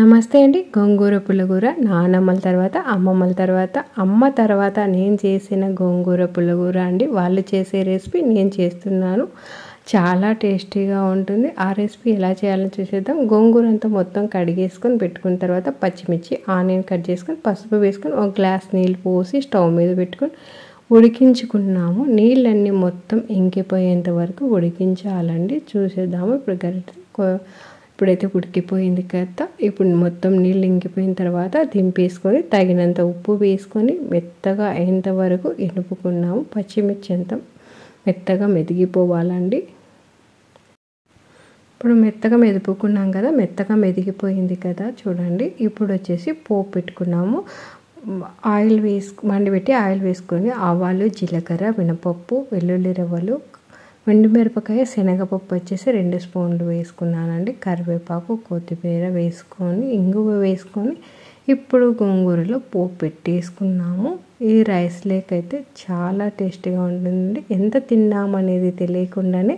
నమస్తే అండి. గోంగూర పుల్లగూర నానమ్మల తర్వాత అమ్మమ్మల తర్వాత అమ్మ తర్వాత నేను చేసిన గోంగూర పుల్లగూర అండి. వాళ్ళు చేసే రెసిపీ నేను చేస్తున్నాను. చాలా టేస్టీగా ఉంటుంది. ఆ రెసిపీ ఎలా చేయాలో చూసేద్దాం. గోంగూర అంతా మొత్తం కడిగేసుకొని పెట్టుకున్న తర్వాత పచ్చిమిర్చి ఆనియన్ కట్ చేసుకొని పసుపు వేసుకొని ఒక గ్లాస్ నీళ్ళు పోసి స్టవ్ మీద పెట్టుకొని ఉడికించుకున్నాము. నీళ్ళన్నీ మొత్తం ఇంకిపోయేంత వరకు ఉడికించాలండి. చూసేద్దాము. ఇప్పుడైతే ఉడికిపోయింది కదా. ఇప్పుడు మొత్తం నీళ్ళు ఇంకిపోయిన తర్వాత దింపేసుకొని తగినంత ఉప్పు వేసుకొని మెత్తగా అయ్యేంత వరకు ఎనుపుకున్నాము. పచ్చిమిర్చి అంతా మెత్తగా మెదిగిపోవాలండి. ఇప్పుడు మెత్తగా మెదుపుకున్నాం కదా, మెత్తగా మెదిగిపోయింది కదా చూడండి. ఇప్పుడు వచ్చేసి పోపు పెట్టుకున్నాము. ఆయిల్ మండిపెట్టి ఆయిల్ వేసుకొని ఆవాలు, జీలకర్ర, మినపప్పు, వెల్లుల్లి రవ్వలు, ఎండుమిరపకాయ, శనగపప్పు వచ్చేసి 2 స్పూన్లు వేసుకున్నానండి. కరివేపాకు, కొత్తిమీర వేసుకొని ఇంగువ వేసుకొని ఇప్పుడు గోంగూరలో పోపు పెట్టేసుకున్నాము. ఈ రైస్ లేక్ అయితే చాలా టేస్టీగా ఉంటుంది. ఎంత తిన్నామనేది తెలియకుండానే